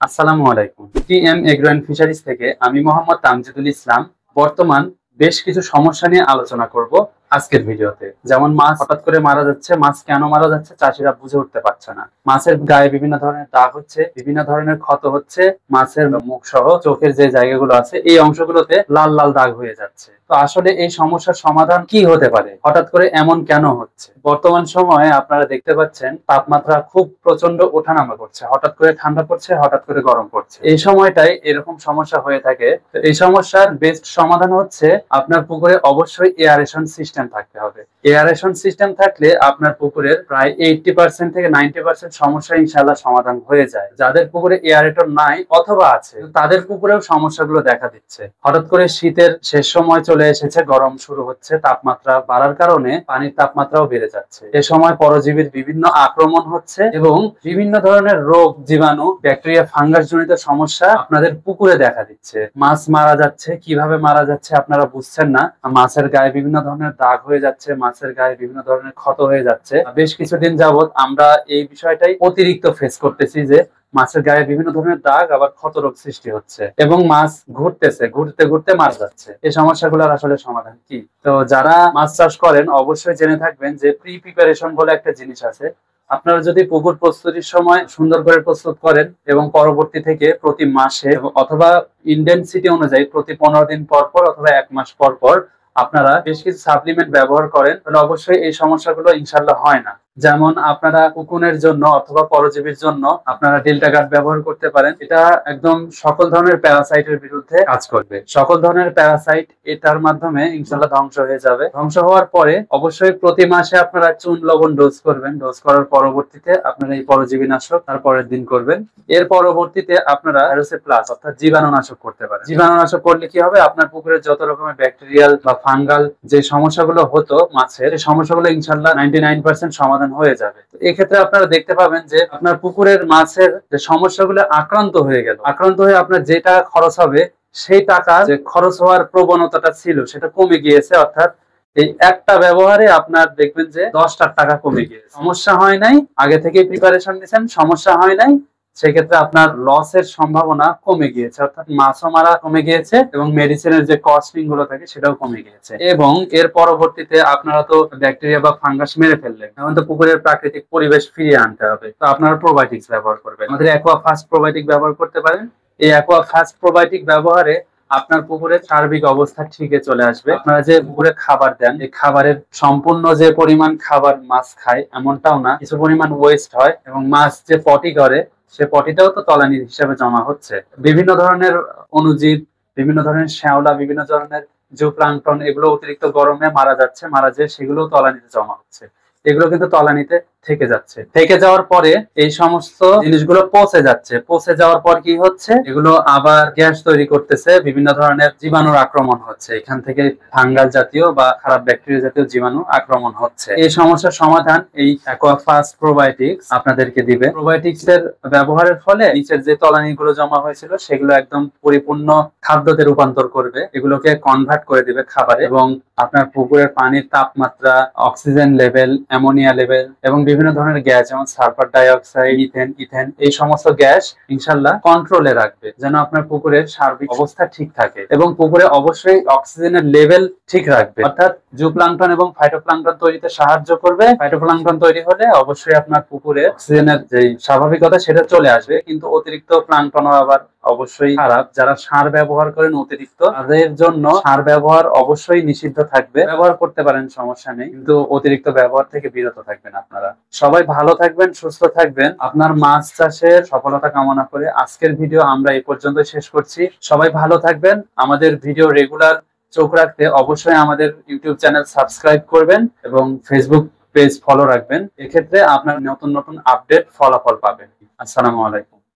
আসসালামু আলাইকুম। TM agro and fisheries থেকে আমি মোহাম্মদ তামজিদুল ইসলাম। বর্তমান বেশ কিছু সমস্যা নিয়ে আলোচনা করব আজকের ভিডিওতে। যেমন মাছ হঠাৎ করে মারা যাচ্ছে, মাছ কেন মারা যাচ্ছে চাষিরা বুঝে উঠতে পারছে না। মাছের গায়ে বিভিন্ন ধরনের দাগ হচ্ছে, বিভিন্ন ধরনের ক্ষত হচ্ছে, মাছের মুখ সহ চোখের যে জায়গাগুলো আছে এই অংশগুলোতে লাল লাল দাগ হয়ে যাচ্ছে। তো আসলে এই সমস্যার সমাধান কি হতে পারে, হঠাৎ করে এমন কেন হচ্ছে? বর্তমান সময়ে আপনারা দেখতে পাচ্ছেন তাপমাত্রা খুব প্রচন্ড ওঠানামা করছে, হঠাৎ করে ঠান্ডা পড়ছে, হঠাৎ করে গরম পড়ছে। এই সময়টাই এরকম সমস্যা হয়ে থাকে। তো এই সমস্যার বেস্ট সমাধান হচ্ছে আপনার পুকুরে অবশ্যই এয়ারেশন সিস্টেম থাকতে হবে। এয়ারেশন সিস্টেম থাকলে আপনার পুকুরের প্রায় 80% থেকে 90% সমস্যা ইনশাআল্লাহ সমাধান হয়ে যায়। যাদের পুকুরে এয়ারেটর নাই অথবা আছে তাদের পুকুরেও সমস্যাগুলো দেখা দিচ্ছে। হঠাৎ করে শীতের শেষ সময় চলে এসেছে, গরম শুরু হচ্ছে, তাপমাত্রা বাড়ার কারণে পানির তাপমাত্রাও বেড়ে যাচ্ছে। এ সময় পরজীবীর বিভিন্ন আক্রমণ হচ্ছে এবং বিভিন্ন ধরনের রোগ, জীবাণু, ব্যাকটেরিয়া, ফাঙ্গাস জনিত সমস্যা আপনাদের পুকুরে দেখা দিচ্ছে। মাছ মারা যাচ্ছে, কিভাবে মারা যাচ্ছে আপনারা বুঝছেন না। মাছের গায়ে বিভিন্ন ধরনের দাগ হয়ে যাচ্ছে, মাছের গায়ে বিভিন্ন ধরনের ক্ষত হয়ে যাচ্ছে। বেশ কিছুদিন যাবত আমরা এই বিষয়টাই অতিরিক্ত ফেস করতেছি যে মাছের গায়ে বিভিন্ন ধরনের দাগ, আবার ক্ষত রোগ সৃষ্টি হচ্ছে এবং মাছ ঘুরতেছে, ঘুরতে ঘুরতে মারা যাচ্ছে। এই সমস্যাগুলোর আসলে সমাধান কি? তো যারা মাছ চাষ করেন অবশ্যই জেনে থাকবেন যে প্রি প্রিপারেশন বলে একটা জিনিস আছে। আপনারা যদি পুকুর প্রস্তুতির সময় সুন্দর করে প্রস্তুত করেন এবং পরবর্তী থেকে প্রতি মাসে অথবা ইনটেনসিটি অনুযায়ী প্রতি 15 দিন পর পর অথবা 1 মাস পর পর আপনারা বেশ কিছু সাপ্লিমেন্ট ব্যবহার করেন, তাহলে অবশ্যই এই সমস্যাগুলো ইনশাল্লাহ হয় না। যেমন আপনারা কুকুনের জন্য অথবা পরজীবীর জন্য আপনারা ডেল্টা গার্ড ব্যবহার করতে পারেন। এটা একদম সকল ধরনের প্যারাসাইটের বিরুদ্ধে কাজ করবে। সকল ধরনের প্যারাসাইট এটার মাধ্যমে ইনশাল্লাহ ধ্বংস হয়ে যাবে। ধ্বংস হওয়ার পরে অবশ্যই প্রতি মাসে আপনারা চুন লবণ ডোজ করবেন। ডোজ করার পরবর্তীতে আপনারা এই পরজীবী নাশক তার পরের দিন করবেন। এর পরবর্তীতে আপনারা প্লাস অর্থাৎ জীবাণুনাশক করতে পারেন। জীবাণুনাশক করলে কি হবে, আপনার পুকুরে যত রকমের ব্যাকটেরিয়াল বা ফাঙ্গাল যে সমস্যাগুলো হতো মাছের, এই সমস্যাগুলো ইনশাল্লাহ 99% সমাধান হয়ে যাবে। এক্ষেত্রে আপনারা দেখতে পাবেন যে আপনার পুকুরের মাছের যে সমস্যাগুলো আক্রান্ত হয়ে গেল, আক্রান্ত হয়ে আপনার যে টাকা খরচ হবে সেই টাকা যে খরচ হওয়ার প্রবণতাটা ছিল সেটা কমে গিয়েছে। অর্থাৎ এই একটা ব্যবহারে আপনার দেখবেন যে 10টা টাকা কমে গিয়েছে। সমস্যা হয় নাই, আগে থেকে প্রিপারেশন নিয়েছেন, সমস্যা হয় নাই, সেক্ষেত্রে আপনার লসের সম্ভাবনা কমে গিয়েছে। অর্থাৎ মাছও মারা কমে গিয়েছে এবং মেডিসিনের যে কস্টিং গুলো থাকে সেটাও কমে গিয়েছে। এবং এর পরবর্তীতে আপনারা তো ব্যাকটেরিয়া বা ফাঙ্গাস মেরে ফেললেন, এখন তো পুকুরের প্রাকৃতিক পরিবেশ ফিরিয়ে আনতে হবে। তো আপনারা প্রোবায়োটিক্স ব্যবহার করবেন। আমাদের অ্যাকোয়া ফাস্ট প্রোবায়োটিক ব্যবহার করতে পারেন। এই অ্যাকোয়া ফাস্ট প্রোবায়োটিক ব্যবহারে আপনার পুকুরের সার্বিক অবস্থা ঠিকই চলে আসবে। আপনারা যে পুকুরে খাবার দেন, এই খাবারের সম্পূর্ণ যে পরিমাণ খাবার মাছ খায় এমনটাও না, কিছু পরিমাণ ওয়েস্ট হয় এবং মাছ যে পটি করে সে পটিটাও তো তলানি হিসাবে জমা হচ্ছে। বিভিন্ন ধরনের অণুজীব, বিভিন্ন ধরনের শ্যাওলা, বিভিন্ন ধরনের জুপ্লাঙ্কটন, এগুলো অতিরিক্ত গরমে মারা যাচ্ছে, মারা যায় সেগুলো তলানিতে জমা হচ্ছে। এগুলো কিন্তু তলানিতে থেকে যাচ্ছে, থেকে যাওয়ার পরে এই সমস্ত জিনিসগুলো পচে যাচ্ছে। পচে যাওয়ার পর কি হচ্ছে, এগুলো আবার গ্যাস তৈরি করতেছে, বিভিন্ন ধরনের জীবাণুর আক্রমণ হচ্ছে, এখান থেকে ফাঙ্গাল জাতীয় বা খারাপ ব্যাকটেরিয়া জাতীয় জীবাণু আক্রমণ হচ্ছে। এই সমস্যার সমাধান এই অ্যাকোয়া ফাস্ট প্রোবায়োটিক্স আপনাদেরকে দিবে। প্রোবায়োটিক্স এর ব্যবহারের ফলে নিচের যে তলানিগুলো জমা হয়েছিল সেগুলো একদম পরিপূর্ণ খাদ্যতে রূপান্তর করবে, এগুলোকে কনভার্ট করে দিবে খাবারে এবং আপনার পুকুরের পানির তাপমাত্রা, অক্সিজেন লেভেল, অ্যামোনিয়া লেভেল এবং বিভিন্ন ধরনের গ্যাস যেমন সালফার ডাইঅক্সাইড, ইথেন, এই সমস্ত গ্যাস ইনশাল্লাহ কন্ট্রোলে রাখবে যেন আপনার পুকুরের সার্বিক অবস্থা ঠিক থাকে। এবং পুকুরে অবশ্যই অক্সিজেনের লেভেল ঠিক রাখবে, অর্থাৎ জুপ্লাঙ্কটন এবং ফাইটোপ্লাঙ্কটন তৈরিতে সাহায্য করবে। ফাইটোপ্লাঙ্কটন তৈরি হলে অবশ্যই আপনার পুকুরে অক্সিজেনের যে স্বাভাবিকতা সেটা চলে আসবে। কিন্তু অতিরিক্ত প্লাঙ্কটনও আবার অবশ্যই খারাপ। যারা সার ব্যবহার করেন অতিরিক্ত, তাদের জন্য সার ব্যবহার অবশ্যই নিষিদ্ধ থাকবে। ব্যবহার করতে পারেন, সমস্যা নেই, কিন্তু অতিরিক্ত ব্যবহার থেকে বিরত থাকবেন। আপনারা সবাই ভালো থাকবেন, সুস্থ থাকবেন। আপনার মাছ চাষের সফলতা কামনা করে আজকের ভিডিও আমরা এই পর্যন্ত শেষ করছি। সবাই ভালো থাকবেন। আমাদের ভিডিও রেগুলার চোখ রাখতে অবশ্যই আমাদের ইউটিউব চ্যানেল সাবস্ক্রাইব করবেন এবং ফেসবুক পেজ ফলো রাখবেন। এক্ষেত্রে আপনার নতুন নতুন আপডেট ফলাফল পাবেন। আসসালামু আলাইকুম।